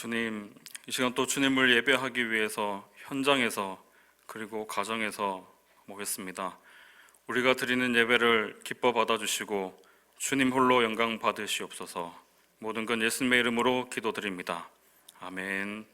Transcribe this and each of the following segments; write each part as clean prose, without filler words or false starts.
주님, 이 시간 또 주님을 예배하기 위해서 현장에서 그리고 가정에서 모였습니다. 우리가 드리는 예배를 기뻐 받아주시고 주님 홀로 영광 받으시옵소서. 모든 건 예수님의 이름으로 기도드립니다. 아멘.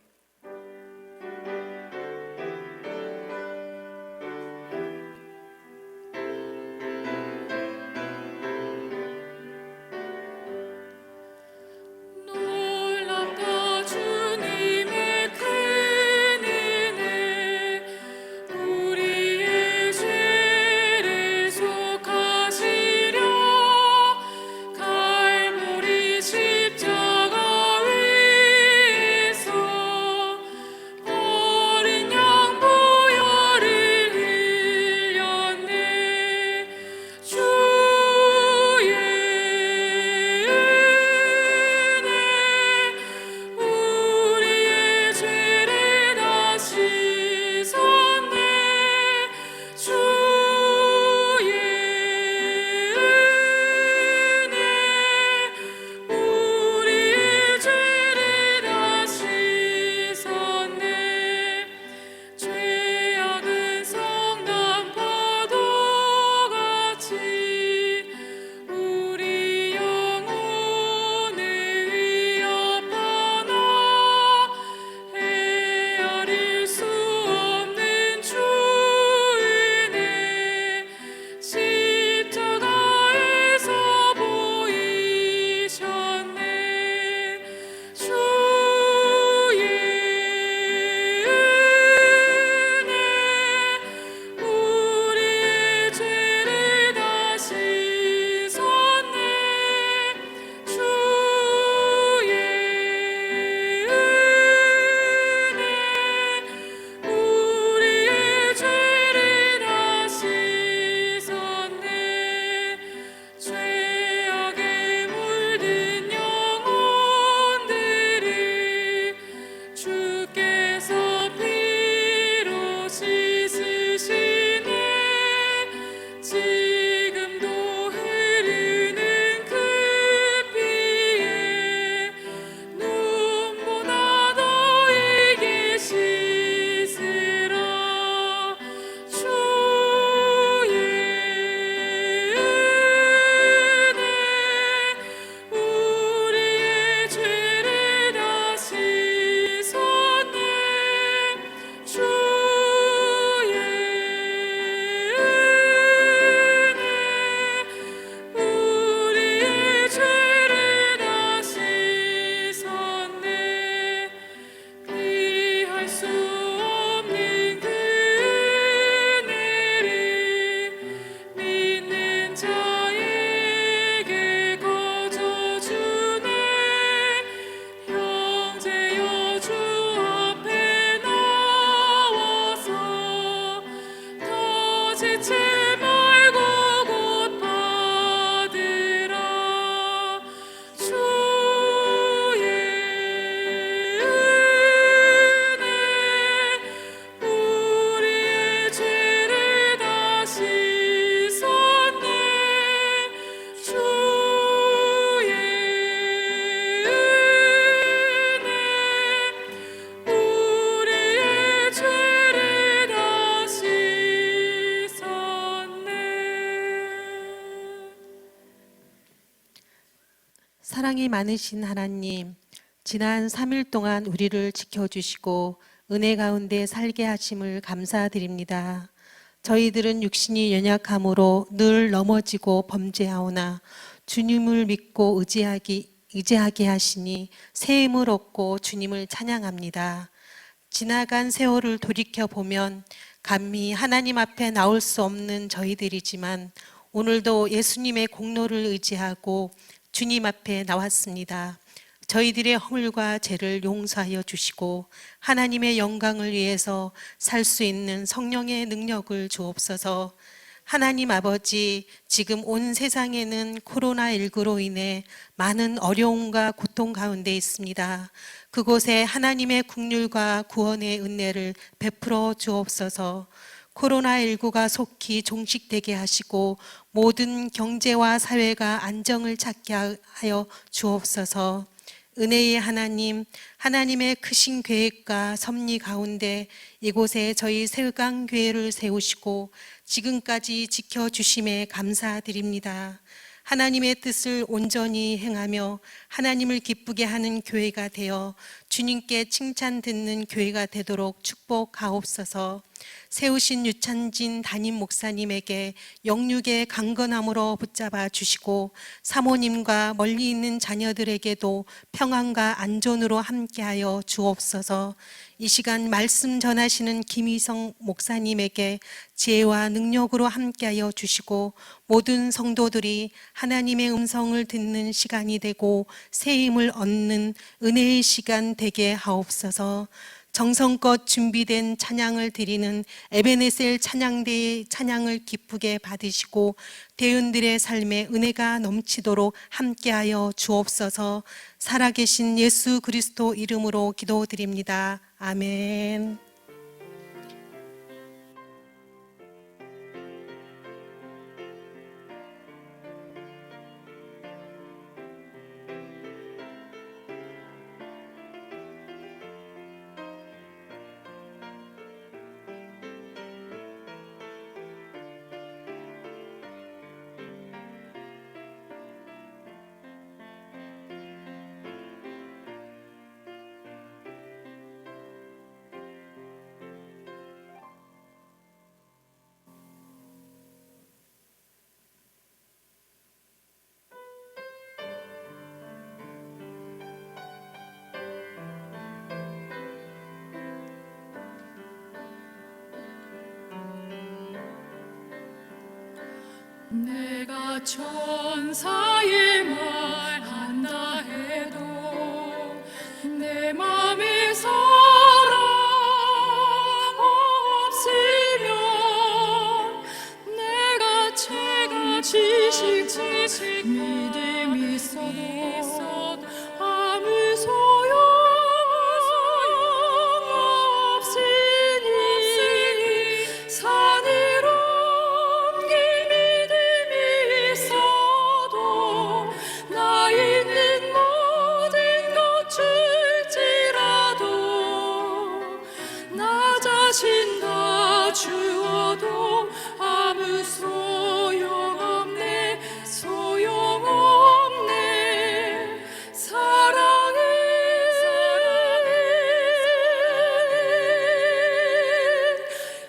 사랑이 많으신 하나님, 지난 3일 동안 우리를 지켜주시고 은혜 가운데 살게 하심을 감사드립니다. 저희들은 육신이 연약함으로 늘 넘어지고 범죄하오나 주님을 믿고 의지하게 하시니 새 힘을 얻고 주님을 찬양합니다. 지나간 세월을 돌이켜보면 감히 하나님 앞에 나올 수 없는 저희들이지만 오늘도 예수님의 공로를 의지하고 주님 앞에 나왔습니다. 저희들의 허물과 죄를 용서하여 주시고 하나님의 영광을 위해서 살 수 있는 성령의 능력을 주옵소서. 하나님 아버지, 지금 온 세상에는 코로나19로 인해 많은 어려움과 고통 가운데 있습니다. 그곳에 하나님의 긍휼과 구원의 은혜를 베풀어 주옵소서. 코로나19가 속히 종식되게 하시고 모든 경제와 사회가 안정을 찾게 하여 주옵소서. 은혜의 하나님, 하나님의 크신 계획과 섭리 가운데 이곳에 저희 새강교회를 세우시고 지금까지 지켜주심에 감사드립니다. 하나님의 뜻을 온전히 행하며 하나님을 기쁘게 하는 교회가 되어 주님께 칭찬 듣는 교회가 되도록 축복하옵소서. 세우신 유찬진 담임 목사님에게 영육의 강건함으로 붙잡아 주시고 사모님과 멀리 있는 자녀들에게도 평안과 안전으로 함께하여 주옵소서. 이 시간 말씀 전하시는 김희성 목사님에게 지혜와 능력으로 함께하여 주시고 모든 성도들이 하나님의 음성을 듣는 시간이 되고 새 힘을 얻는 은혜의 시간 되게 하옵소서. 정성껏 준비된 찬양을 드리는 에베네셀 찬양대의 찬양을 기쁘게 받으시고 대원들의 삶에 은혜가 넘치도록 함께하여 주옵소서. 살아계신 예수 그리스도 이름으로 기도드립니다. 아멘. 내가 천사의 말 한다 해도 내 맘에 사랑 없으면 내가 지식 믿음 있어도 아무 소용 없으니 산으로 나 있는 모든 것 줄지라도 나 자신 다 주어도 아무 소용없네 사랑은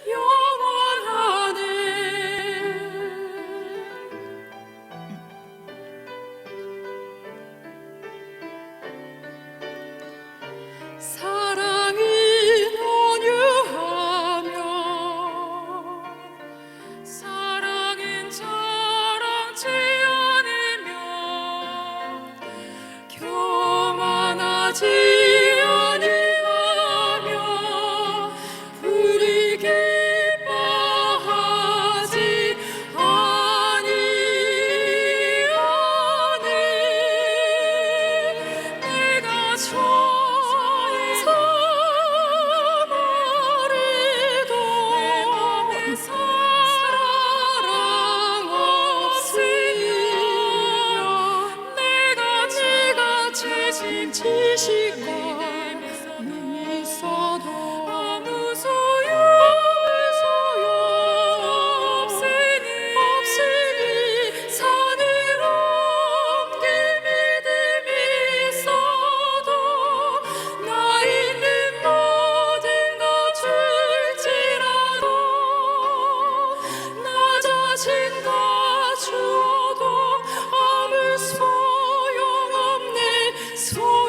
영원하네. 사랑은 온유하며 사랑은 자랑치 않으며 교만하지 아니하며 불이 기뻐하지 아니하네. 내가 천사말해도 내 맘에 사랑 없으면 내가 지식과 있어도 아무 소용 없으니 산으로 길 믿음이 있어도 나 있는 모든 것 줄지라도 나 자신 다 주어도 아무 소용없네 사랑은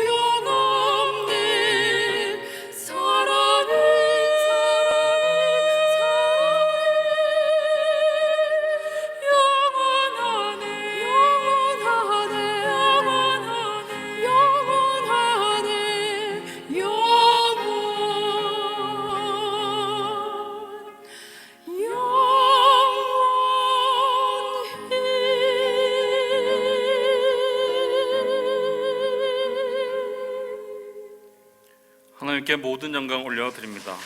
하나님께 모든 영광 올려드립니다.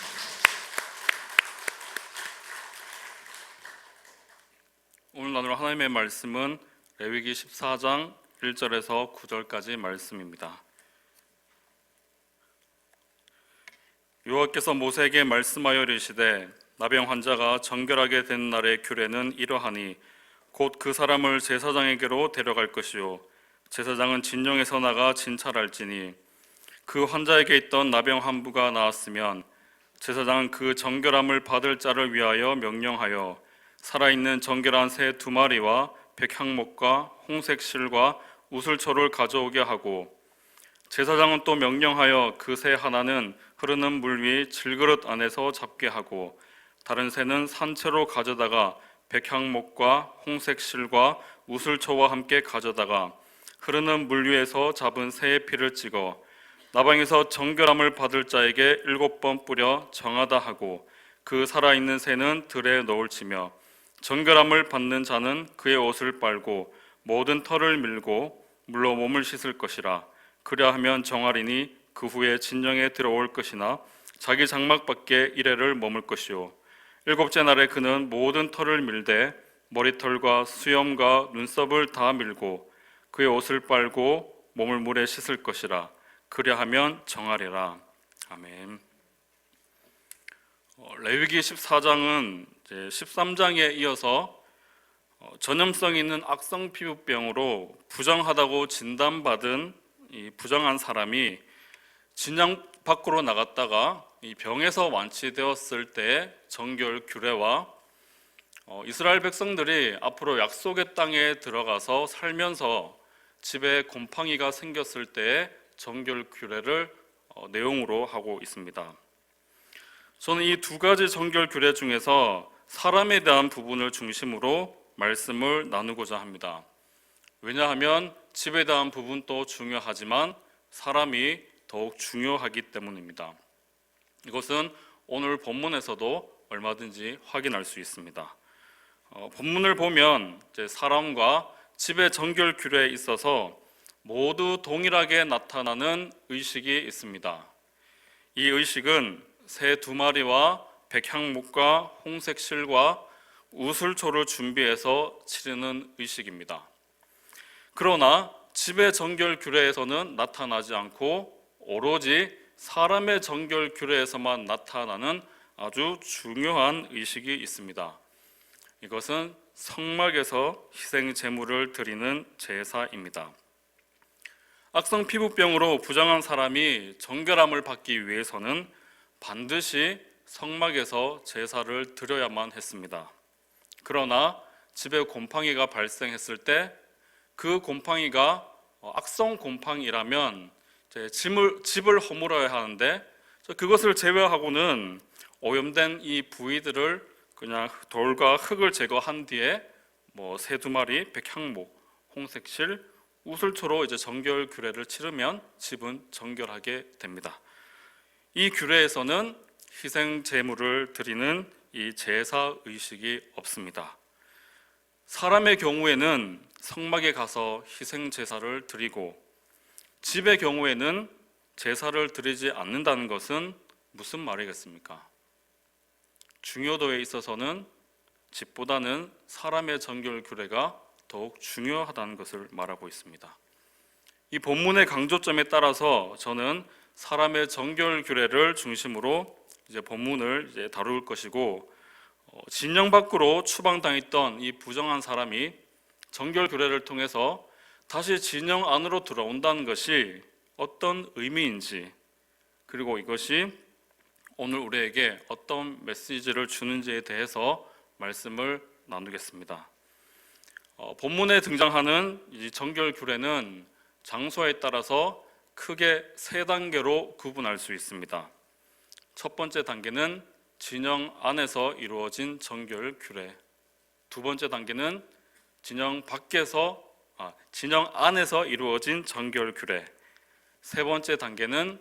오늘 나눌 하나님의 말씀은 레위기 14장 1절에서 9절까지 말씀입니다. 여호와께서 모세에게 말씀하여 이르시되 나병 환자가 정결하게 된 날의 규례는 이러하니 곧 그 사람을 제사장에게로 데려갈 것이요 제사장은 진영에서 나가 진찰할지니 그 환자에게 있던 나병 한 부가 나았으면 제사장은 그 정결함을 받을 자를 위하여 명령하여 살아있는 정결한 새 2마리와 백향목과 홍색 실과 우슬초를 가져오게 하고 제사장은 또 명령하여 그 새 하나는 흐르는 물 위 질그릇 안에서 잡게 하고 다른 새는 산채로 가져다가 백향목과 홍색 실과 우슬초와 함께 가져다가 흐르는 물 위에서 잡은 새의 피를 찍어 나방에서 정결함을 받을 자에게 7번 뿌려 정하다 하고 그 살아있는 새는 들에 넣을지며 정결함을 받는 자는 그의 옷을 빨고 모든 털을 밀고 물로 몸을 씻을 것이라. 그리하면 정하리니 그 후에 진영에 들어올 것이나 자기 장막 밖에 이레를 머물 것이요 7째 날에 그는 모든 털을 밀되 머리털과 수염과 눈썹을 다 밀고 그의 옷을 빨고 몸을 물에 씻을 것이라. 그리하면 정하리라. 아멘. 레위기 14장은 13장에 이어서 전염성 있는 악성 피부병으로 부정하다고 진단받은 이 부정한 사람이 진영 밖으로 나갔다가 이 병에서 완치되었을 때 정결 규례와 이스라엘 백성들이 앞으로 약속의 땅에 들어가서 살면서 집에 곰팡이가 생겼을 때의 정결 규례를 내용으로 하고 있습니다. 저는 이 2가지 정결 규례 중에서 사람에 대한 부분을 중심으로 말씀을 나누고자 합니다. 왜냐하면 집에 대한 부분도 중요하지만 사람이 더욱 중요하기 때문입니다. 이것은 오늘 본문에서도 얼마든지 확인할 수 있습니다. 본문을 보면 사람과 집의 정결 규례에 있어서 모두 동일하게 나타나는 의식이 있습니다. 이 의식은 새 2마리와 백향목과 홍색 실과 우슬초를 준비해서 치르는 의식입니다. 그러나 집의 정결 규례에서는 나타나지 않고 오로지 사람의 정결 규례에서만 나타나는 아주 중요한 의식이 있습니다. 이것은 성막에서 희생 제물을 드리는 제사입니다. 악성 피부병으로 부정한 사람이 정결함을 받기 위해서는 반드시 성막에서 제사를 드려야만 했습니다. 그러나 집에 곰팡이가 발생했을 때 그 곰팡이가 악성 곰팡이라면 집을 허물어야 하는데 그것을 제외하고는 오염된 이 부위들을 그냥 돌과 흙을 제거한 뒤에 새 2마리, 백향목, 홍색실, 우슬초로 정결 규례를 치르면 집은 정결하게 됩니다. 이 규례에서는 희생 제물을 드리는 이 제사 의식이 없습니다. 사람의 경우에는 성막에 가서 희생 제사를 드리고 집의 경우에는 제사를 드리지 않는다는 것은 무슨 말이겠습니까? 중요도에 있어서는 집보다는 사람의 정결 규례가 더욱 중요하다는 것을 말하고 있습니다. 이 본문의 강조점에 따라서 저는 사람의 정결 규례를 중심으로 본문을 다룰 것이고 진영 밖으로 추방당했던 이 부정한 사람이 정결 규례를 통해서 다시 진영 안으로 들어온다는 것이 어떤 의미인지 그리고 이것이 오늘 우리에게 어떤 메시지를 주는지에 대해서 말씀을 나누겠습니다. 본문에 등장하는 이 정결 규례는 장소에 따라서 크게 3단계로 구분할 수 있습니다. 첫 번째 단계는 진영 안에서 이루어진 정결 규례, 2번째 단계는 진영 안에서 이루어진 정결 규례, 3번째 단계는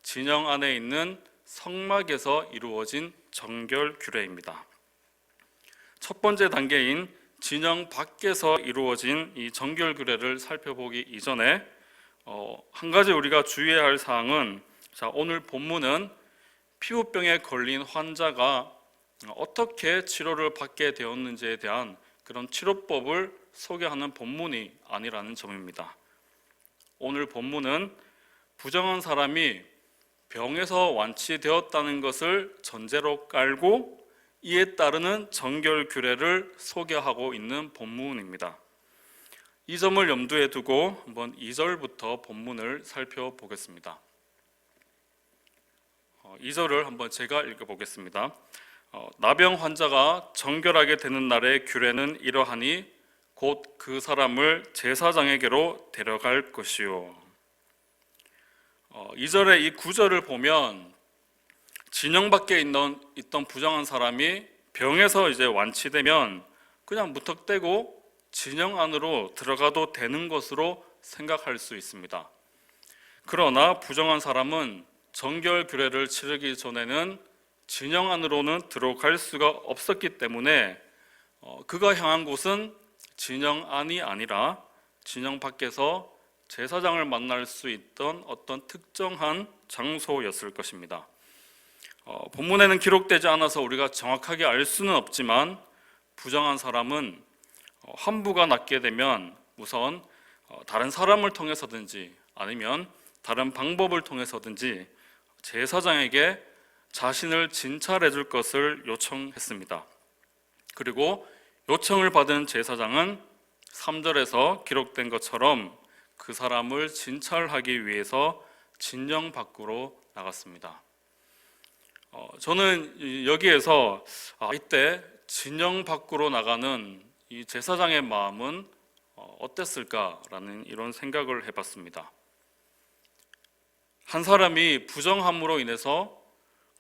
진영 안에 있는 성막에서 이루어진 정결 규례입니다. 첫 번째 단계인 진영 밖에서 이루어진 이 정결 규례를 살펴보기 이전에 한 가지 우리가 주의해야 할 사항은 오늘 본문은 피부병에 걸린 환자가 어떻게 치료를 받게 되었는지에 대한 그런 치료법을 소개하는 본문이 아니라는 점입니다. 오늘 본문은 부정한 사람이 병에서 완치되었다는 것을 전제로 깔고 이에 따르는 정결 규례를 소개하고 있는 본문입니다. 이 점을 염두에 두고 한번 2절부터 본문을 살펴보겠습니다. 2절을 한번 제가 읽어보겠습니다. 나병 환자가 정결하게 되는 날의 규례는 이러하니 곧 그 사람을 제사장에게로 데려갈 것이요. 2절의 이 구절을 보면 진영 밖에 있던 부정한 사람이 병에서 이제 완치되면 그냥 무턱대고 진영 안으로 들어가도 되는 것으로 생각할 수 있습니다. 그러나 부정한 사람은 정결 규례를 치르기 전에는 진영 안으로는 들어갈 수가 없었기 때문에 그가 향한 곳은 진영 안이 아니라 진영 밖에서 제사장을 만날 수 있던 어떤 특정한 장소였을 것입니다. 본문에는 기록되지 않아서 우리가 정확하게 알 수는 없지만 부정한 사람은 환부가 낫게 되면 우선 다른 사람을 통해서든지 아니면 다른 방법을 통해서든지 제사장에게 자신을 진찰해 줄 것을 요청했습니다. 그리고 요청을 받은 제사장은 3절에서 기록된 것처럼 그 사람을 진찰하기 위해서 진영 밖으로 나갔습니다. 저는 여기에서 이때 진영 밖으로 나가는 이 제사장의 마음은 어땠을까라는 이런 생각을 해봤습니다. 한 사람이 부정함으로 인해서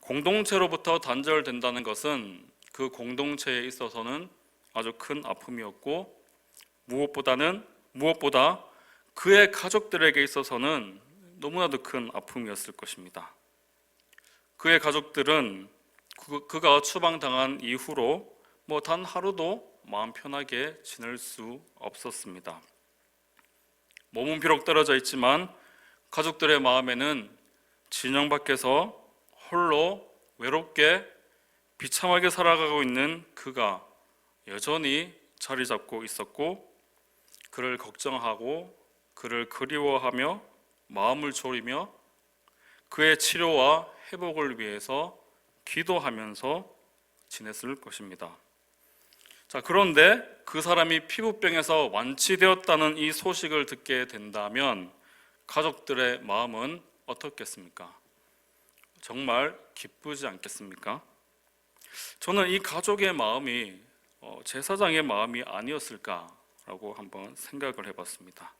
공동체로부터 단절된다는 것은 그 공동체에 있어서는 아주 큰 아픔이었고 무엇보다 그의 가족들에게 있어서는 너무나도 큰 아픔이었을 것입니다. 그의 가족들은 그가 추방당한 이후로 단 하루도 마음 편하게 지낼 수 없었습니다. 몸은 비록 떨어져 있지만 가족들의 마음에는 진영 밖에서 홀로 외롭게 비참하게 살아가고 있는 그가 여전히 자리 잡고 있었고 그를 걱정하고 그를 그리워하며 마음을 졸이며 그의 치료와 회복을 위해서 기도하면서 지냈을 것입니다. 그런데 그 사람이 피부병에서 완치되었다는 이 소식을 듣게 된다면 가족들의 마음은 어떻겠습니까? 정말 기쁘지 않겠습니까? 저는 이 가족의 마음이 제사장의 마음이 아니었을까라고 한번 생각을 해봤습니다.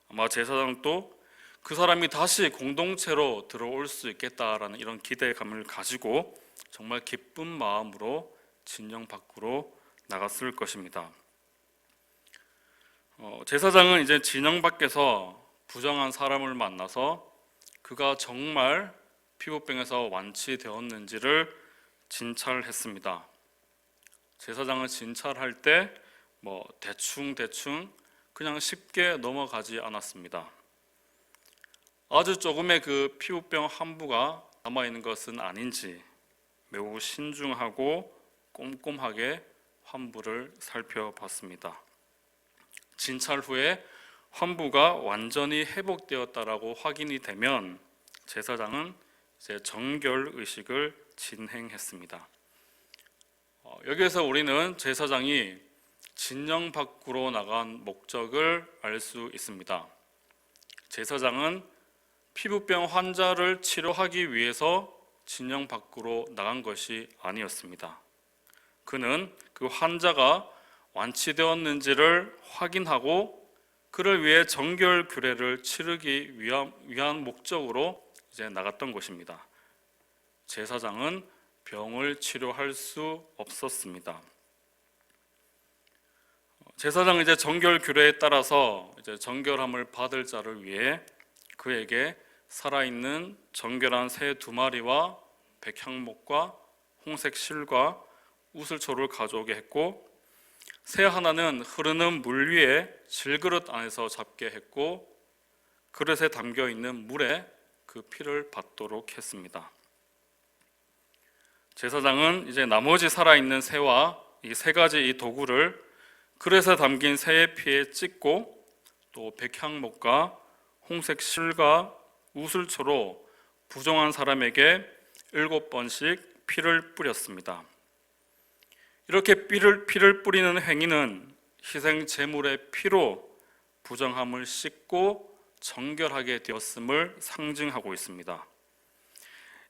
아마 제사장도 그 사람이 다시 공동체로 들어올 수 있겠다라는 이런 기대감을 가지고 정말 기쁜 마음으로 진영 밖으로 나갔을 것입니다. 제사장은 이제 진영 밖에서 부정한 사람을 만나서 그가 정말 피부병에서 완치되었는지를 진찰했습니다. 제사장을 진찰할 때 대충 그냥 쉽게 넘어가지 않았습니다. 아주 조금의 그 피부병 환부가 남아있는 것은 아닌지 매우 신중하고 꼼꼼하게 환부를 살펴봤습니다. 진찰 후에 환부가 완전히 회복되었다라고 확인이 되면 제사장은 이제 정결 의식을 진행했습니다. 여기에서 우리는 제사장이 진영 밖으로 나간 목적을 알 수 있습니다. 제사장은 피부병 환자를 치료하기 위해서 진영 밖으로 나간 것이 아니었습니다. 그는 그 환자가 완치되었는지를 확인하고 그를 위해 정결 규례를 치르기 위한 목적으로 이제 나갔던 것입니다. 제사장은 병을 치료할 수 없었습니다. 제사장은 이제 정결 규례에 따라서 이제 정결함을 받을 자를 위해 그에게 살아있는 정결한 새 2마리와 백향목과 홍색 실과 우슬초를 가져오게 했고 새 하나는 흐르는 물 위에 질그릇 안에서 잡게 했고 그릇에 담겨 있는 물에 그 피를 받도록 했습니다. 제사장은 이제 나머지 살아있는 새와 이 3가지 이 도구를 그릇에 담긴 새의 피에 찍고 또 백향목과 홍색 실과 우슬초로 부정한 사람에게 7번씩 피를 뿌렸습니다. 이렇게 피를 뿌리는 행위는 희생 제물의 피로 부정함을 씻고 정결하게 되었음을 상징하고 있습니다.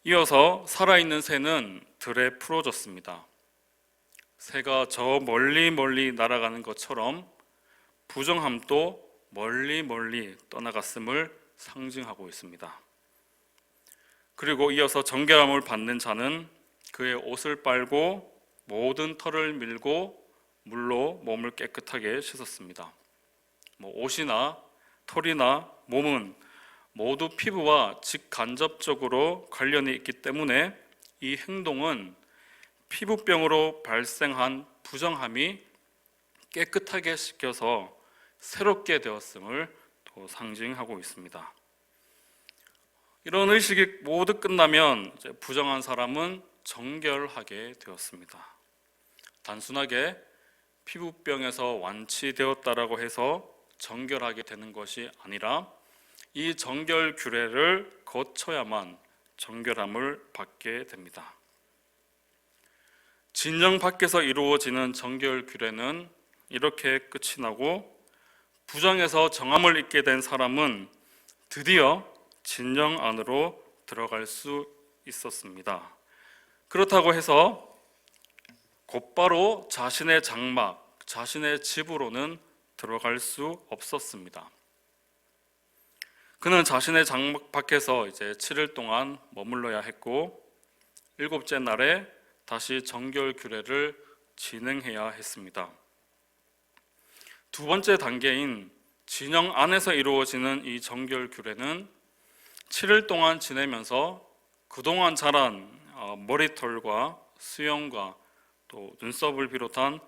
이어서 살아있는 새는 들에 풀어졌습니다. 새가 저 멀리 날아가는 것처럼 부정함도 멀리 떠나갔음을 상징하고 있습니다. 그리고 이어서 정결함을 받는 자는 그의 옷을 빨고 모든 털을 밀고 물로 몸을 깨끗하게 씻었습니다. 옷이나 털이나 몸은 모두 피부와 직간접적으로 관련이 있기 때문에 이 행동은 피부병으로 발생한 부정함이 깨끗하게 씻겨서 새롭게 되었음을 또 상징하고 있습니다. 이런 의식이 모두 끝나면 이제 부정한 사람은 정결하게 되었습니다. 단순하게 피부병에서 완치되었다라고 해서 정결하게 되는 것이 아니라 이 정결 규례를 거쳐야만 정결함을 받게 됩니다. 진영 밖에서 이루어지는 정결 규례는 이렇게 끝이 나고 부정에서 정함을 잊게 된 사람은 드디어 진영 안으로 들어갈 수 있었습니다. 그렇다고 해서 곧바로 자신의 장막, 자신의 집으로는 들어갈 수 없었습니다. 그는 자신의 장막 밖에서 이제 7일 동안 머물러야 했고 7째 날에 다시 정결 규례를 진행해야 했습니다. 두 번째 단계인 진영 안에서 이루어지는 이 정결 규례는 7일 동안 지내면서 그동안 자란 머리털과 수염과 또 눈썹을 비롯한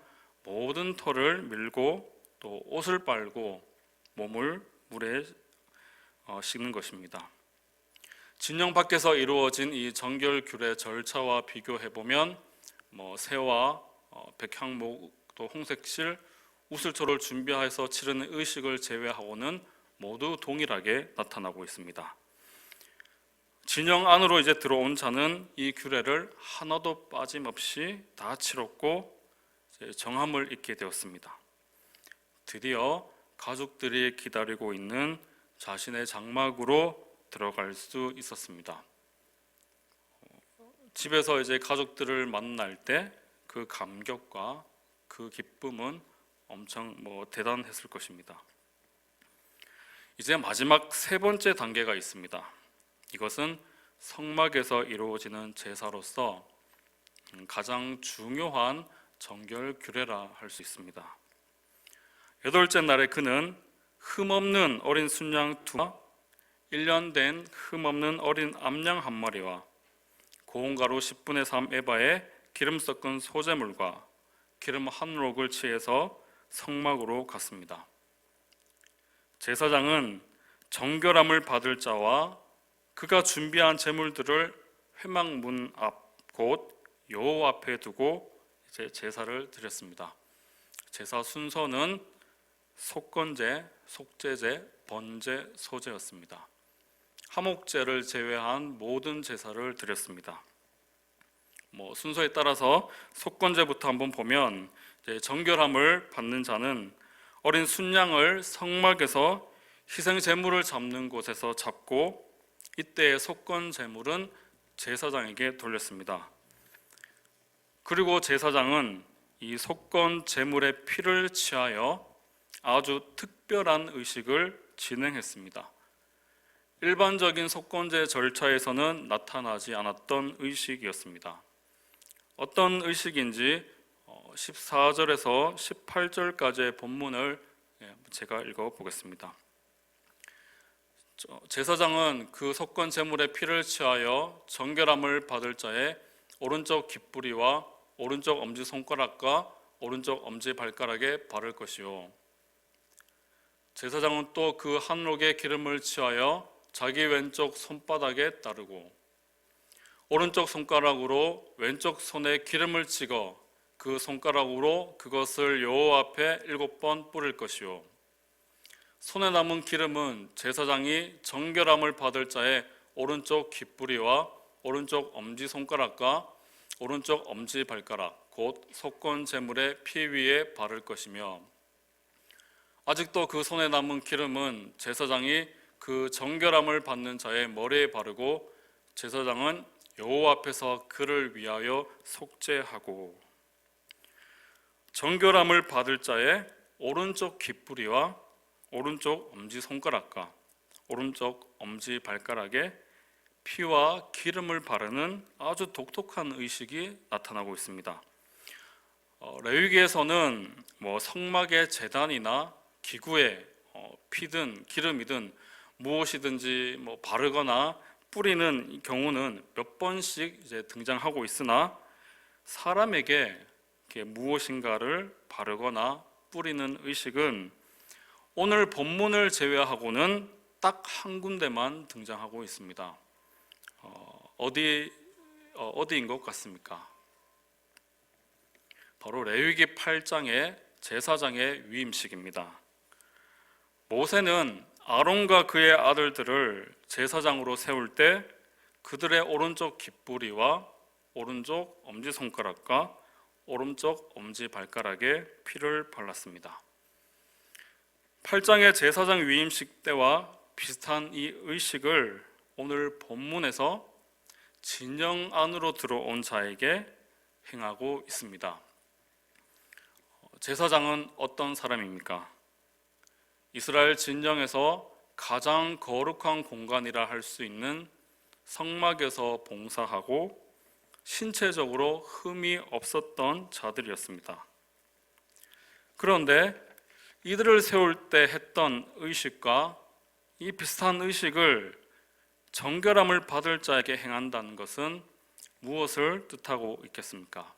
모든 털을 밀고 또 옷을 빨고 몸을 물에 씻는 것입니다. 진영 밖에서 이루어진 이 정결 규례 절차와 비교해 보면 새와 백향목 또 홍색실 우슬초를 준비해서 치르는 의식을 제외하고는 모두 동일하게 나타나고 있습니다. 진영 안으로 이제 들어온 자는 이 규례를 하나도 빠짐없이 다 치렀고 정함을 잊게 되었습니다. 드디어 가족들이 기다리고 있는 자신의 장막으로 들어갈 수 있었습니다. 집에서 이제 가족들을 만날 때 그 감격과 그 기쁨은 엄청 대단했을 것입니다. 이제 마지막 세 번째 단계가 있습니다. 이것은 성막에서 이루어지는 제사로서 가장 중요한 정결 규례라 할 수 있습니다. 8째 날에 그는 흠없는 어린 순양 2와 1년 된 흠없는 어린 암양 1마리와 고운 가루 10분의 3 에바에 기름 섞은 소제물과 기름 한 록을 취해서 성막으로 갔습니다. 제사장은 정결함을 받을 자와 그가 준비한 제물들을 회막문 앞 곧 여호와 앞에 두고 이제 제사를 드렸습니다. 제사 순서는 속건제, 속제제, 번제, 소제였습니다. 화목제를 제외한 모든 제사를 드렸습니다. 순서에 따라서 속건제부터 한번 보면 이제 정결함을 받는 자는 어린 순양을 성막에서 희생 제물을 잡는 곳에서 잡고 이때의 속건 제물은 제사장에게 돌렸습니다. 그리고 제사장은 이 속건 제물의 피를 취하여 아주 특별한 의식을 진행했습니다. 일반적인 속건제 절차에서는 나타나지 않았던 의식이었습니다. 어떤 의식인지 14절에서 18절까지의 본문을 제가 읽어보겠습니다. 제사장은 그 속건 제물의 피를 취하여 정결함을 받을 자의 오른쪽 깃뿌리와 오른쪽 엄지손가락과 오른쪽 엄지발가락에 바를 것이요 제사장은 또 그 한 록의 기름을 취하여 자기 왼쪽 손바닥에 따르고 오른쪽 손가락으로 왼쪽 손에 기름을 찍어 그 손가락으로 그것을 여호와 앞에 7번 뿌릴 것이요 손에 남은 기름은 제사장이 정결함을 받을 자의 오른쪽 귓부리와 오른쪽 엄지손가락과 오른쪽 엄지발가락 곧 속건제물의 피 위에 바를 것이며 아직도 그 손에 남은 기름은 제사장이 그 정결함을 받는 자의 머리에 바르고 제사장은 여호와 앞에서 그를 위하여 속죄하고 정결함을 받을 자의 오른쪽 귓부리와 오른쪽 엄지손가락과 오른쪽 엄지발가락에 피와 기름을 바르는 아주 독특한 의식이 나타나고 있습니다. 레위기에서는 성막의 제단이나 기구에 피든 기름이든 무엇이든지 바르거나 뿌리는 경우는 몇 번씩 이제 등장하고 있으나 사람에게 무엇인가를 바르거나 뿌리는 의식은 오늘 본문을 제외하고는 딱 한 군데만 등장하고 있습니다. 어디인 것 같습니까? 바로 레위기 8장의 제사장의 위임식입니다. 모세는 아론과 그의 아들들을 제사장으로 세울 때 그들의 오른쪽 귓부리와 오른쪽 엄지손가락과 오른쪽 엄지발가락에 피를 발랐습니다. 8장의 제사장 위임식 때와 비슷한 이 의식을 오늘 본문에서 진영 안으로 들어온 자에게 행하고 있습니다. 제사장은 어떤 사람입니까? 이스라엘 진영에서 가장 거룩한 공간이라 할 수 있는 성막에서 봉사하고 신체적으로 흠이 없었던 자들이었습니다. 그런데 이들을 세울 때 했던 의식과 이 비슷한 의식을 정결함을 받을 자에게 행한다는 것은 무엇을 뜻하고 있겠습니까?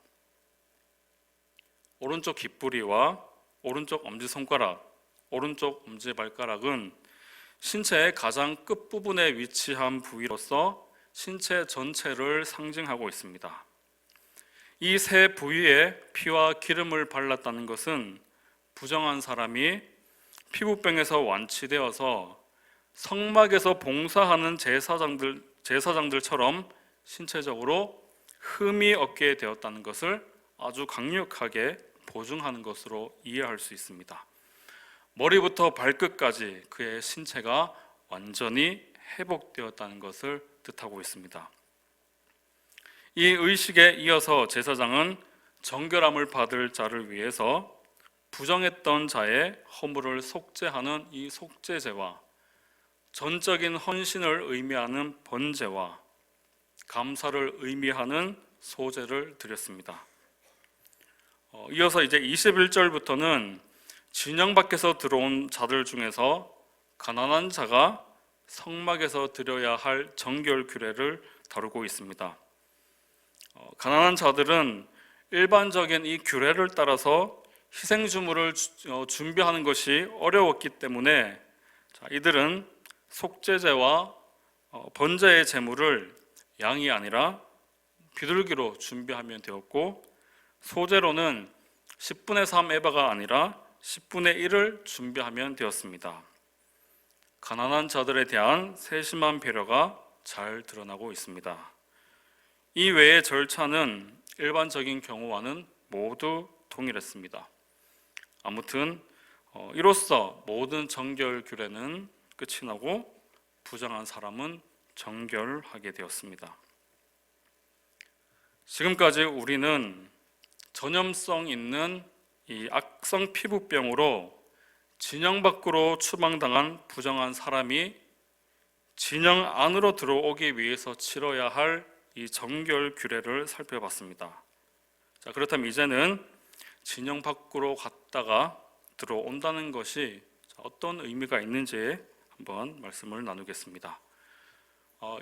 오른쪽 귓부리와 오른쪽 엄지손가락, 오른쪽 엄지발가락은 신체의 가장 끝부분에 위치한 부위로서 신체 전체를 상징하고 있습니다. 이 세 부위에 피와 기름을 발랐다는 것은 부정한 사람이 피부병에서 완치되어서 성막에서 봉사하는 제사장들처럼 신체적으로 흠이 없게 되었다는 것을 아주 강력하게 보증하는 것으로 이해할 수 있습니다. 머리부터 발끝까지 그의 신체가 완전히 회복되었다는 것을 뜻하고 있습니다. 이 의식에 이어서 제사장은 정결함을 받을 자를 위해서 부정했던 자의 허물을 속죄하는 이 속죄제와 전적인 헌신을 의미하는 번제와 감사를 의미하는 소제를 드렸습니다. 이어서 이제 21절부터는 진영 밖에서 들어온 자들 중에서 가난한 자가 성막에서 드려야 할 정결 규례를 다루고 있습니다. 가난한 자들은 일반적인 이 규례를 따라서 희생주물을 준비하는 것이 어려웠기 때문에 이들은 속죄제와 번제의 제물을 양이 아니라 비둘기로 준비하면 되었고 소제로는 10분의 3 에바가 아니라 10분의 1을 준비하면 되었습니다. 가난한 자들에 대한 세심한 배려가 잘 드러나고 있습니다. 이 외의 절차는 일반적인 경우와는 모두 동일했습니다. 아무튼 이로써 모든 정결 규례는 끝이 나고 부정한 사람은 정결하게 되었습니다. 지금까지 우리는 전염성 있는 이 악성 피부병으로 진영 밖으로 추방당한 부정한 사람이 진영 안으로 들어오기 위해서 치러야 할 이 정결 규례를 살펴봤습니다. 자, 그렇다면 이제는 진영 밖으로 갔다가 들어온다는 것이 어떤 의미가 있는지 한번 말씀을 나누겠습니다.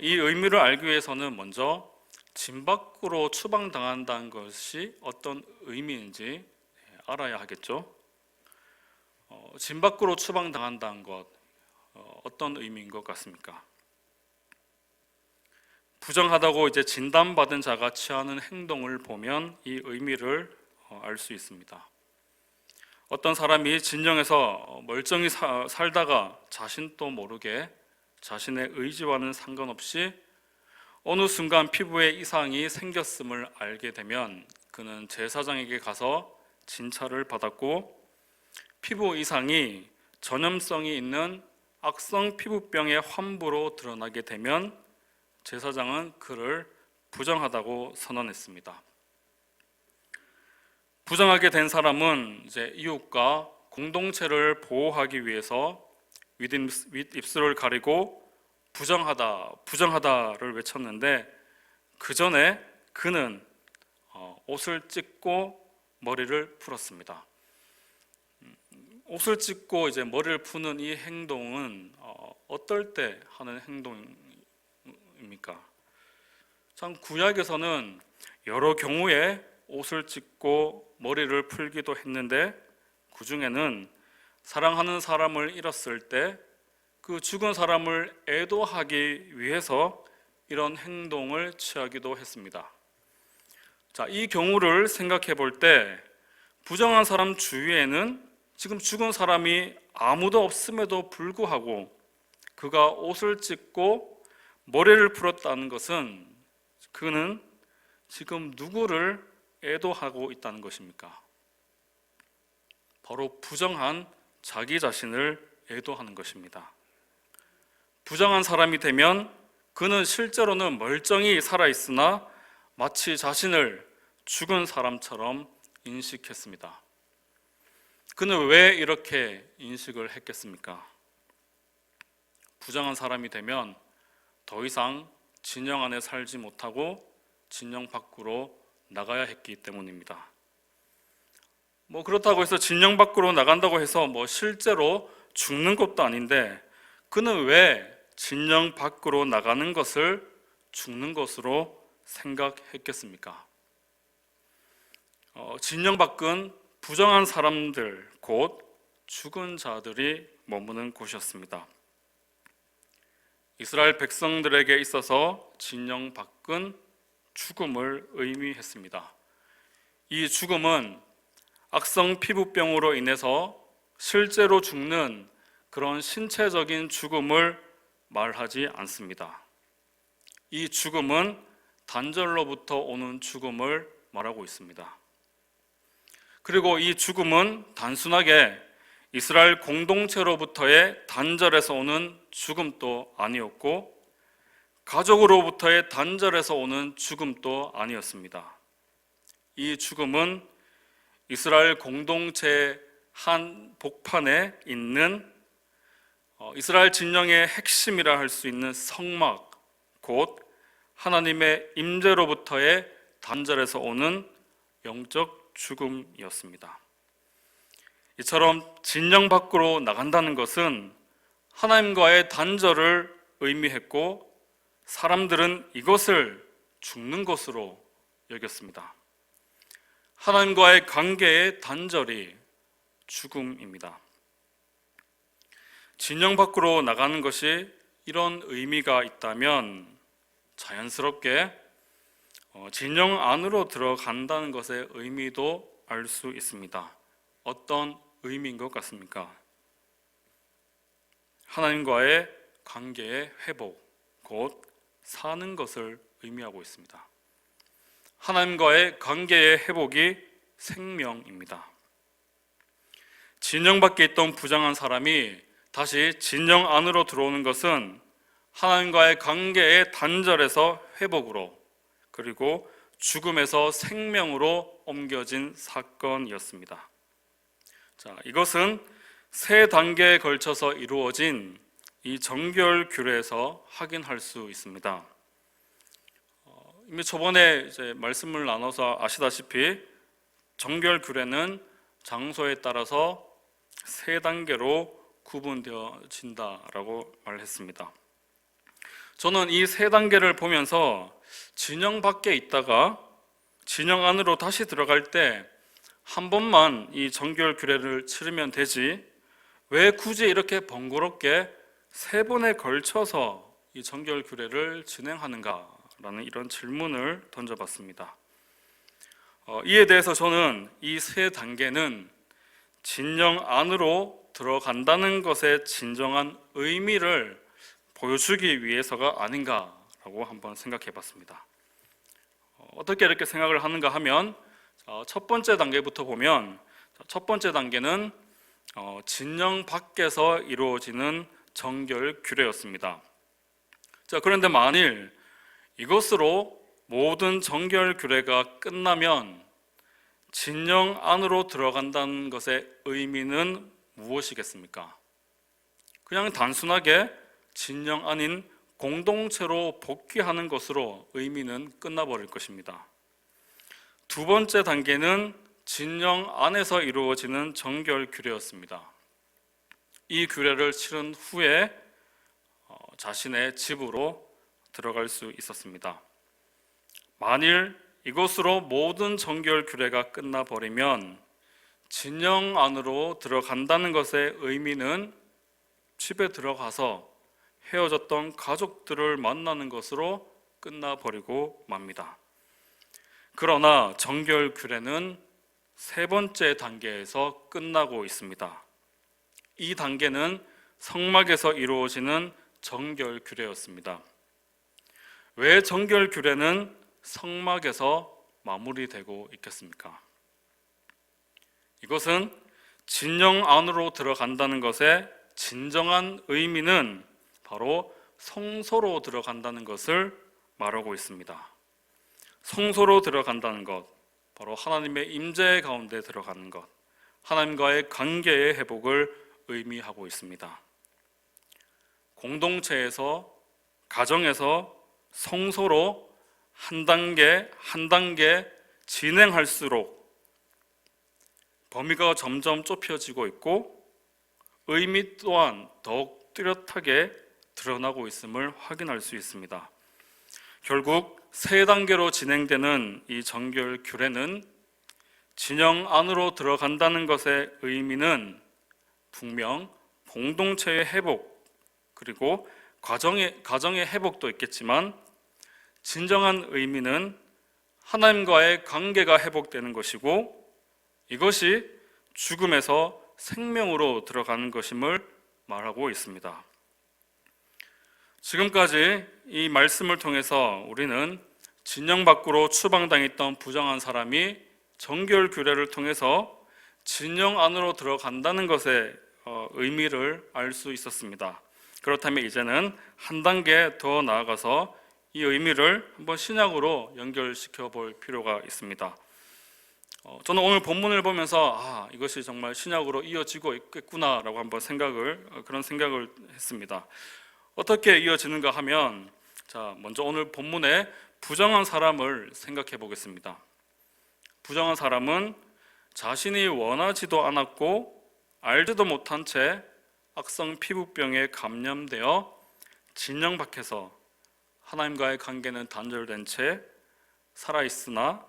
이 의미를 알기 위해서는 먼저 진 밖으로 추방당한다는 것이 어떤 의미인지 알아야 하겠죠. 진 밖으로 추방당한다는 것 어떤 의미인 것 같습니까? 부정하다고 이제 진단받은 자가 취하는 행동을 보면 이 의미를 알 수 있습니다. 어떤 사람이 진영에서 멀쩡히 살다가 자신도 모르게 자신의 의지와는 상관없이 어느 순간 피부에 이상이 생겼음을 알게 되면 그는 제사장에게 가서 진찰을 받았고, 피부 이상이 전염성이 있는 악성 피부병의 환부로 드러나게 되면 제사장은 그를 부정하다고 선언했습니다. 부정하게 된 사람은 이제 이웃과 공동체를 보호하기 위해서 윗입술을 가리고 부정하다를 외쳤는데, 그 전에 그는 옷을 찢고 머리를 풀었습니다. 옷을 찢고 이제 머리를 푸는 이 행동은 어떨 때 하는 행동입니까? 참 구약에서는 여러 경우에 옷을 찢고 머리를 풀기도 했는데, 그 중에는 사랑하는 사람을 잃었을 때 그 죽은 사람을 애도하기 위해서 이런 행동을 취하기도 했습니다. 자, 이 경우를 생각해 볼 때 부정한 사람 주위에는 지금 죽은 사람이 아무도 없음에도 불구하고 그가 옷을 찢고 머리를 풀었다는 것은 그는 지금 누구를 애도하고 있다는 것입니까? 바로 부정한 자기 자신을 애도하는 것입니다. 부정한 사람이 되면 그는 실제로는 멀쩡히 살아있으나 마치 자신을 죽은 사람처럼 인식했습니다. 그는 왜 이렇게 인식을 했겠습니까? 부정한 사람이 되면 더 이상 진영 안에 살지 못하고 진영 밖으로 나가야 했기 때문입니다. 그렇다고 해서 진영 밖으로 나간다고 해서 실제로 죽는 것도 아닌데, 그는 왜 진영 밖으로 나가는 것을 죽는 것으로 생각했겠습니까? 진영 밖은 부정한 사람들, 곧 죽은 자들이 머무는 곳이었습니다. 이스라엘 백성들에게 있어서 진영 밖은 죽음을 의미했습니다. 이 죽음은 악성 피부병으로 인해서 실제로 죽는 그런 신체적인 죽음을 말하지 않습니다. 이 죽음은 단절로부터 오는 죽음을 말하고 있습니다. 그리고 이 죽음은 단순하게 이스라엘 공동체로부터의 단절에서 오는 죽음도 아니었고, 가족으로부터의 단절에서 오는 죽음도 아니었습니다. 이 죽음은 이스라엘 공동체의 한 복판에 있는 이스라엘 진영의 핵심이라 할 수 있는 성막, 곧 하나님의 임재로부터의 단절에서 오는 영적 죽음이었습니다. 이처럼 진영 밖으로 나간다는 것은 하나님과의 단절을 의미했고, 사람들은 이것을 죽는 것으로 여겼습니다. 하나님과의 관계의 단절이 죽음입니다. 진영 밖으로 나가는 것이 이런 의미가 있다면 자연스럽게 진영 안으로 들어간다는 것의 의미도 알 수 있습니다. 어떤 의미인 것 같습니까? 하나님과의 관계의 회복, 곧 사는 것을 의미하고 있습니다. 하나님과의 관계의 회복이 생명입니다. 진영 밖에 있던 부정한 사람이 다시 진영 안으로 들어오는 것은 하나님과의 관계의 단절에서 회복으로, 그리고 죽음에서 생명으로 옮겨진 사건이었습니다. 자, 이것은 세 단계에 걸쳐서 이루어진 이 정결 규례에서 확인할 수 있습니다. 이미 저번에 이제 말씀을 나눠서 아시다시피 정결 규례는 장소에 따라서 세 단계로 구분되어진다라고 말했습니다. 저는 이 세 단계를 보면서 진영 밖에 있다가 진영 안으로 다시 들어갈 때 한 번만 이 정결 규례를 치르면 되지, 왜 굳이 이렇게 번거롭게 세 번에 걸쳐서 이 정결 규례를 진행하는가라는 이런 질문을 던져봤습니다. 이에 대해서 저는 이 세 단계는 진영 안으로 들어간다는 것의 진정한 의미를 보여주기 위해서가 아닌가라고 한번 생각해 봤습니다. 어떻게 이렇게 생각을 하는가 하면 첫 번째 단계부터 보면 첫 번째 단계는 진영 밖에서 이루어지는 정결 규례였습니다. 자, 그런데 만일 이것으로 모든 정결 규례가 끝나면 진영 안으로 들어간다는 것의 의미는 무엇이겠습니까? 그냥 단순하게 진영 안인 공동체로 복귀하는 것으로 의미는 끝나버릴 것입니다. 두 번째 단계는 진영 안에서 이루어지는 정결 규례였습니다. 이 규례를 치른 후에 자신의 집으로 들어갈 수 있었습니다. 만일 이것으로 모든 정결 규례가 끝나버리면 진영 안으로 들어간다는 것의 의미는 집에 들어가서 헤어졌던 가족들을 만나는 것으로 끝나버리고 맙니다. 그러나 정결 규례는 세 번째 단계에서 끝나고 있습니다. 이 단계는 성막에서 이루어지는 정결 규례였습니다. 왜 정결 규례는 성막에서 마무리되고 있겠습니까? 이것은 진영 안으로 들어간다는 것의 진정한 의미는 바로 성소로 들어간다는 것을 말하고 있습니다. 성소로 들어간다는 것, 바로 하나님의 임재 가운데 들어가는 것, 하나님과의 관계의 회복을 의미하고 있습니다. 공동체에서, 가정에서 성소로 한 단계 한 단계 진행할수록 범위가 점점 좁혀지고 있고 의미 또한 더욱 뚜렷하게 드러나고 있음을 확인할 수 있습니다. 결국 세 단계로 진행되는 이 정결 규례는 진영 안으로 들어간다는 것의 의미는 분명 공동체의 회복 그리고 가정의 회복도 있겠지만 진정한 의미는 하나님과의 관계가 회복되는 것이고 이것이 죽음에서 생명으로 들어가는 것임을 말하고 있습니다. 지금까지 이 말씀을 통해서 우리는 진영 밖으로 추방당했던 부정한 사람이 정결 규례를 통해서 진영 안으로 들어간다는 것의 의미를 알 수 있었습니다. 그렇다면 이제는 한 단계 더 나아가서 이 의미를 한번 신약으로 연결시켜 볼 필요가 있습니다. 저는 오늘 본문을 보면서 이것이 정말 신약으로 이어지고 있겠구나라고 한번 그런 생각을 했습니다. 어떻게 이어지는가 하면 먼저 오늘 본문에 부정한 사람을 생각해 보겠습니다. 부정한 사람은 자신이 원하지도 않았고 알지도 못한 채 악성 피부병에 감염되어 진영 밖에서 하나님과의 관계는 단절된 채 살아있으나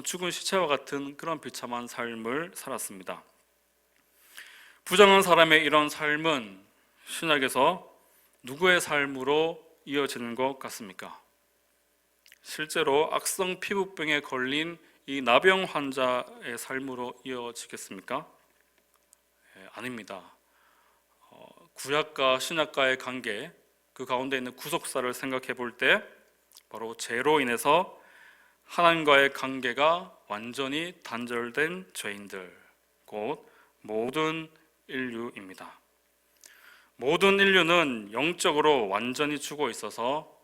죽은 시체와 같은 그런 비참한 삶을 살았습니다. 부정한 사람의 이런 삶은 신약에서 누구의 삶으로 이어지는 것 같습니까? 실제로 악성 피부병에 걸린 이 나병 환자의 삶으로 이어지겠습니까? 아닙니다. 구약과 신약과의 관계, 그 가운데 있는 구속사를 생각해 볼 때 바로 죄로 인해서 하나님과의 관계가 완전히 단절된 죄인들, 곧 모든 인류입니다. 모든 인류는 영적으로 완전히 죽어 있어서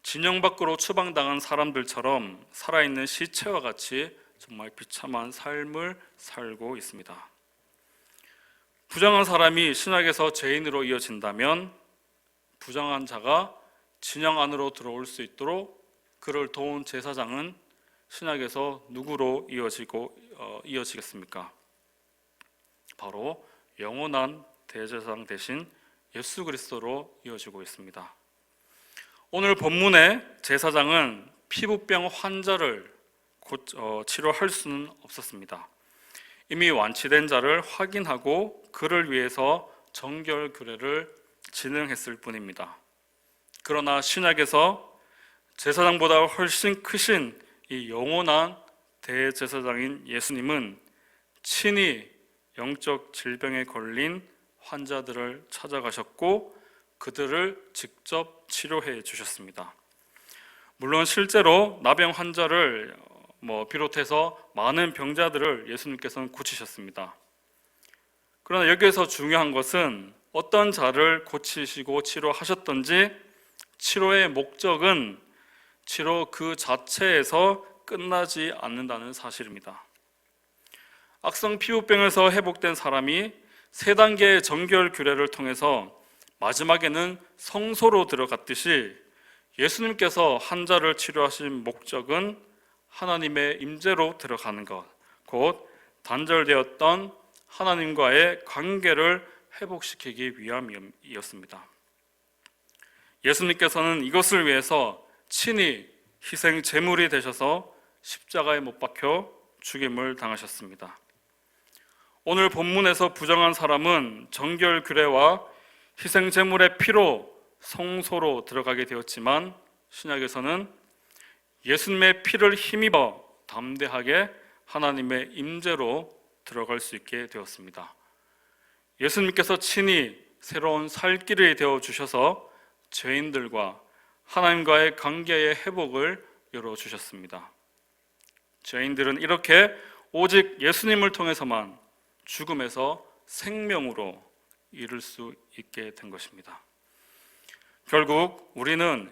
진영 밖으로 추방당한 사람들처럼 살아있는 시체와 같이 정말 비참한 삶을 살고 있습니다. 부정한 사람이 신약에서 죄인으로 이어진다면 부정한 자가 진영 안으로 들어올 수 있도록 그를 도운 제사장은 신약에서 누구로 이어지겠습니까? 바로 영원한 대제사장 대신 예수 그리스도로 이어지고 있습니다. 오늘 본문의 제사장은 피부병 환자를 치료할 수는 없었습니다. 이미 완치된 자를 확인하고 그를 위해서 정결 규례를 진행했을 뿐입니다. 그러나 신약에서 제사장보다 훨씬 크신 이 영원한 대제사장인 예수님은 친히 영적 질병에 걸린 환자들을 찾아가셨고 그들을 직접 치료해 주셨습니다. 물론 실제로 나병 환자를 비롯해서 많은 병자들을 예수님께서는 고치셨습니다. 그러나 여기에서 중요한 것은 어떤 자를 고치시고 치료하셨던지 치료의 목적은 치료 그 자체에서 끝나지 않는다는 사실입니다. 악성 피부병에서 회복된 사람이 3단계의 정결 규례를 통해서 마지막에는 성소로 들어갔듯이 예수님께서 환자를 치료하신 목적은 하나님의 임재로 들어가는 것, 곧 단절되었던 하나님과의 관계를 회복시키기 위함이었습니다. 예수님께서는 이것을 위해서 친히 희생 제물이 되셔서 십자가에 못 박혀 죽임을 당하셨습니다. 오늘 본문에서 부정한 사람은 정결 규례와 희생 제물의 피로 성소로 들어가게 되었지만 신약에서는 예수님의 피를 힘입어 담대하게 하나님의 임재로 들어갈 수 있게 되었습니다. 예수님께서 친히 새로운 살 길이 되어 주셔서 죄인들과 하나님과의 관계의 회복을 열어주셨습니다. 죄인들은 이렇게 오직 예수님을 통해서만 죽음에서 생명으로 이룰 수 있게 된 것입니다. 결국 우리는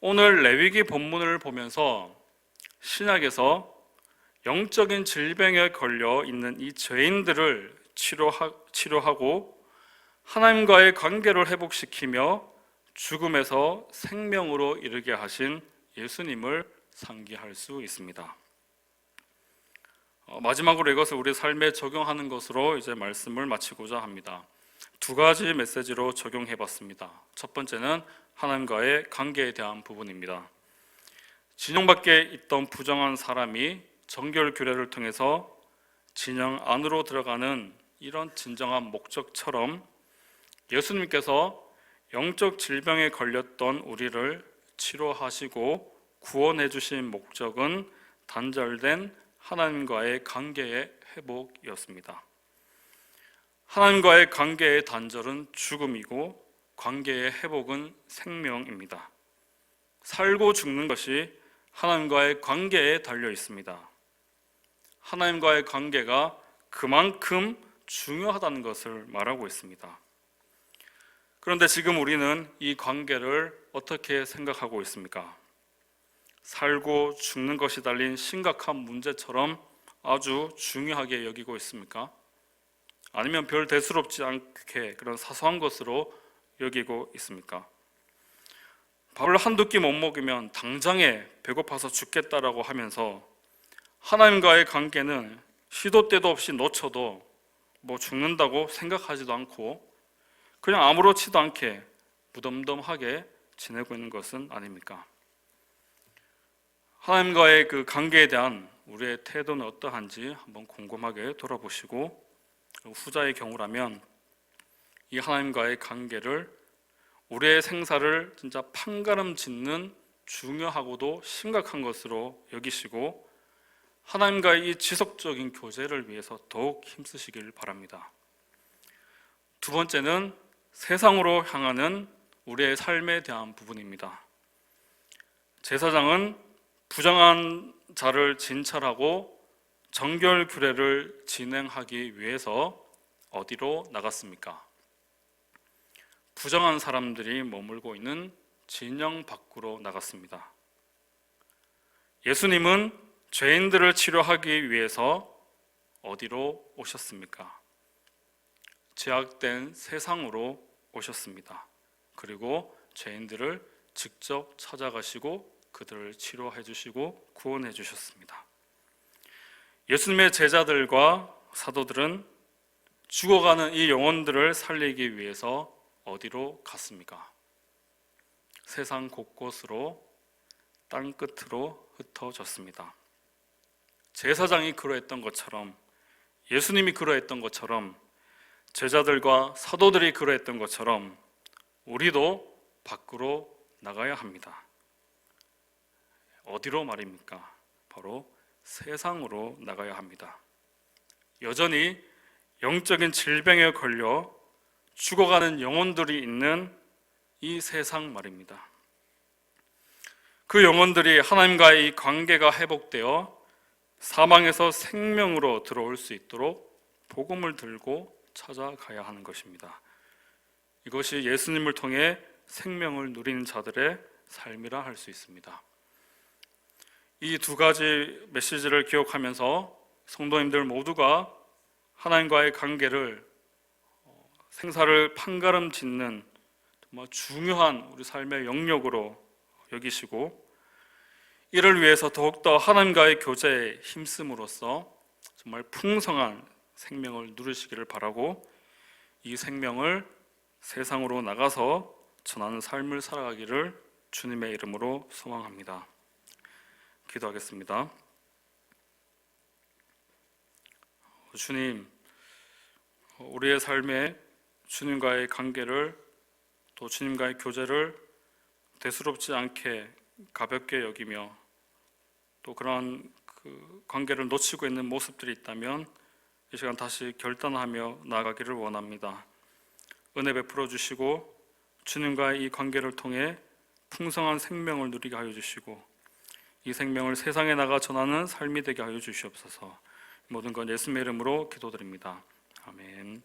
오늘 레위기 본문을 보면서 신약에서 영적인 질병에 걸려 있는 이 죄인들을 치료하고 하나님과의 관계를 회복시키며 죽음에서 생명으로 이르게 하신 예수님을 상기할 수 있습니다. 마지막으로 이것을 우리 삶에 적용하는 것으로 이제 말씀을 마치고자 합니다. 2가지 메시지로 적용해 봤습니다. 첫 번째는 하나님과의 관계에 대한 부분입니다. 진영 밖에 있던 부정한 사람이 정결 규례를 통해서 진영 안으로 들어가는 이런 진정한 목적처럼 예수님께서 영적 질병에 걸렸던 우리를 치료하시고 구원해 주신 목적은 단절된 하나님과의 관계의 회복이었습니다. 하나님과의 관계의 단절은 죽음이고 관계의 회복은 생명입니다. 살고 죽는 것이 하나님과의 관계에 달려 있습니다. 하나님과의 관계가 그만큼 중요하다는 것을 말하고 있습니다. 그런데 지금 우리는 이 관계를 어떻게 생각하고 있습니까? 살고 죽는 것이 달린 심각한 문제처럼 아주 중요하게 여기고 있습니까? 아니면 별 대수롭지 않게 그런 사소한 것으로 여기고 있습니까? 밥을 한두 끼 못 먹으면 당장에 배고파서 죽겠다라고 하면서 하나님과의 관계는 시도 때도 없이 놓쳐도 죽는다고 생각하지도 않고 그냥 아무렇지도 않게 무덤덤하게 지내고 있는 것은 아닙니까? 하나님과의 그 관계에 대한 우리의 태도는 어떠한지 한번 곰곰하게 돌아보시고 후자의 경우라면 이 하나님과의 관계를 우리의 생사를 진짜 판가름 짓는 중요하고도 심각한 것으로 여기시고 하나님과의 이 지속적인 교제를 위해서 더욱 힘쓰시길 바랍니다. 2번째는 세상으로 향하는 우리의 삶에 대한 부분입니다. 제사장은 부정한 자를 진찰하고 정결 규례를 진행하기 위해서 어디로 나갔습니까? 부정한 사람들이 머물고 있는 진영 밖으로 나갔습니다. 예수님은 죄인들을 치료하기 위해서 어디로 오셨습니까? 죄악된 세상으로 오셨습니다. 그리고 죄인들을 직접 찾아가시고 그들을 치료해 주시고 구원해 주셨습니다. 예수님의 제자들과 사도들은 죽어가는 이 영혼들을 살리기 위해서 어디로 갔습니까? 세상 곳곳으로 땅끝으로 흩어졌습니다. 제사장이 그러했던 것처럼 예수님이 그러했던 것처럼 제자들과 사도들이 그러했던 것처럼 우리도 밖으로 나가야 합니다. 어디로 말입니까? 바로 세상으로 나가야 합니다. 여전히 영적인 질병에 걸려 죽어가는 영혼들이 있는 이 세상 말입니다. 그 영혼들이 하나님과의 이 관계가 회복되어 사망에서 생명으로 들어올 수 있도록 복음을 들고 찾아가야 하는 것입니다. 이것이 예수님을 통해 생명을 누리는 자들의 삶이라 할 수 있습니다. 이 두 가지 메시지를 기억하면서 성도님들 모두가 하나님과의 관계를 생사를 판가름 짓는 정말 중요한 우리 삶의 영역으로 여기시고, 이를 위해서 더욱더 하나님과의 교제에 힘씀으로써 정말 풍성한 생명을 누리시기를 바라고, 이 생명을 세상으로 나가서 전하는 삶을 살아가기를 주님의 이름으로 소망합니다. 기도하겠습니다. 주님, 우리의 삶에 주님과의 관계를, 또 주님과의 교제를 대수롭지 않게 가볍게 여기며 또 그러한 그 관계를 놓치고 있는 모습들이 있다면 이 시간 다시 결단하며 나아가기를 원합니다. 은혜 베풀어 주시고 주님과의 이 관계를 통해 풍성한 생명을 누리게 하여 주시고, 이 생명을 세상에 나가 전하는 삶이 되게 하여 주시옵소서. 모든 건 예수님의 이름으로 기도드립니다. 아멘.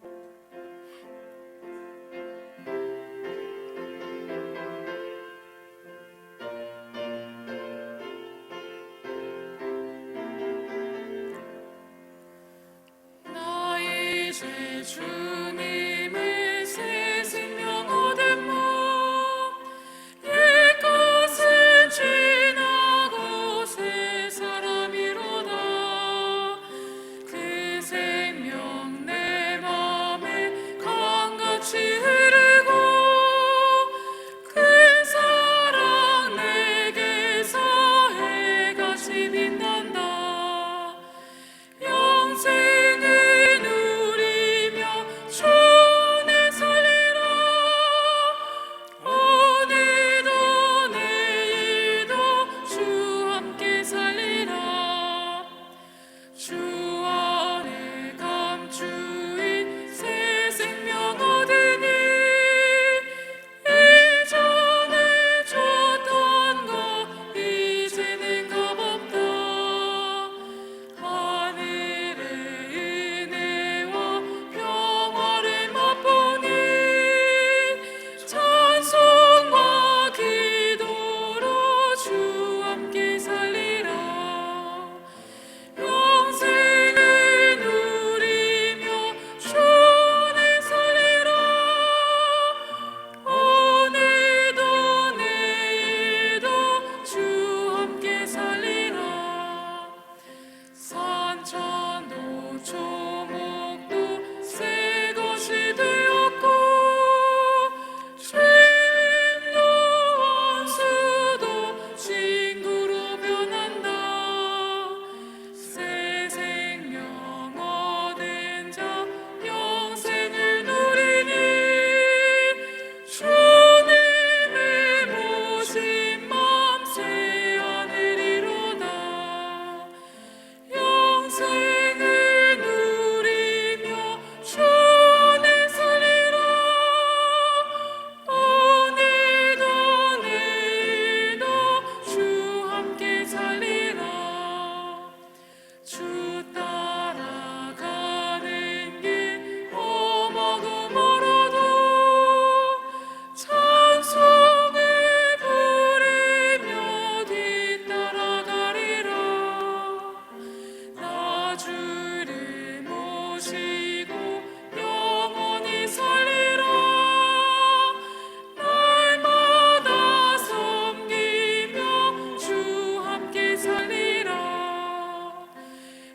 나 이제 주님의 새 생명 얻음mo 옛것은 지나고 새 사람이로다. 그 생명 내 맘에 강같이 흐르고 그 사랑 내게서 해같이 빛난다. 영생을 누리며 주 안에 살리라. 오늘도 내일도 주 함께 살리라. 주 안에 감추인 새 생명 얻으니 이전에 줬던 것 이제는 값없다. 하늘의 은혜와 평화를 맛보니 찬송과 기도로 주 함께 살리라. 영생을 누리며 주 안에 살리라. 오늘도 내일도 주 함께 살리라. 산천도 초목도 새 것이 되었고 죄인도 원수도 친구로 변한다. 새 생명 얻은 자 영생을 누리니 주님의 모신 맘 새 하늘이로다. 영생을 누리며 주 안에 살리라. 오늘도 내일도 주 함께 살리라. 주 따라가는 길 험하고 멀어도 찬송을 부르며 뒤따라가리라. 나 주를 모시고 영원히 살리라. 날마다 섬기며 주 함께 살리라.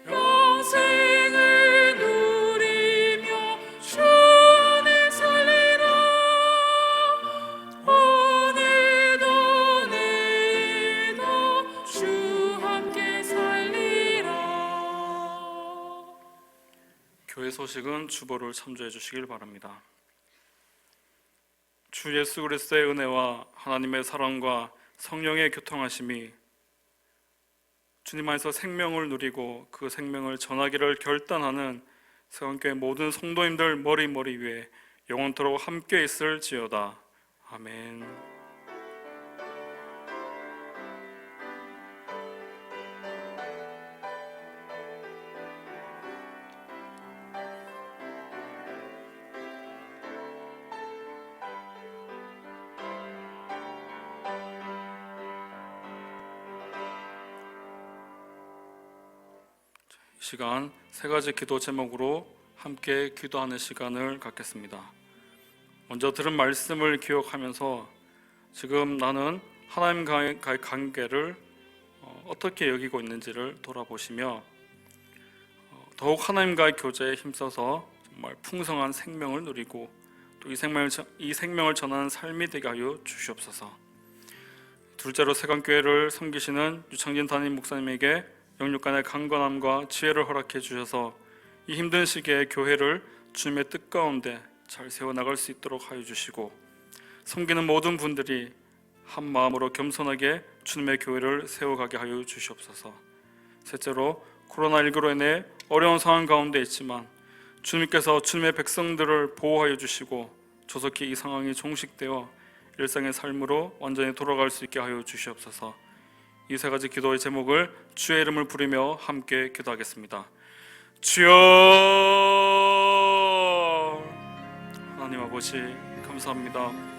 영생을 누리며 주 안에 살리라. 오늘도 내일도 주 함께 살리라. 교회 소식은 주보를 참조해 주시길 바랍니다. 주 예수 그리스도의 은혜와 하나님의 사랑과 성령의 교통하심이 주님 안에서 생명을 누리고 그 생명을 전하기를 결단하는 세원교회 모든 성도님들 머리 위에 영원토록 함께 있을지어다. 아멘. 이 시간 세 가지 기도 제목으로 함께 기도하는 시간을 갖겠습니다. 먼저 들은 말씀을 기억하면서 지금 나는 하나님과의 관계를 어떻게 여기고 있는지를 돌아보시며 더욱 하나님과의 교제에 힘써서 정말 풍성한 생명을 누리고 또 이 생명을 전하는 삶이 되게 하여 주시옵소서. 둘째로 세강교회를 섬기시는 유창진 담임 목사님에게 영육간의 강건함과 지혜를 허락해 주셔서 이 힘든 시기에 교회를 주님의 뜻 가운데 잘 세워나갈 수 있도록 하여 주시고, 섬기는 모든 분들이 한 마음으로 겸손하게 주님의 교회를 세워가게 하여 주시옵소서. 셋째로 코로나19로 인해 어려운 상황 가운데 있지만 주님께서 주님의 백성들을 보호하여 주시고 조속히 이 상황이 종식되어 일상의 삶으로 완전히 돌아갈 수 있게 하여 주시옵소서. 이 세 가지 기도의 제목을 주의 이름을 부르며 함께 기도하겠습니다. 주여, 하나님 아버지 감사합니다.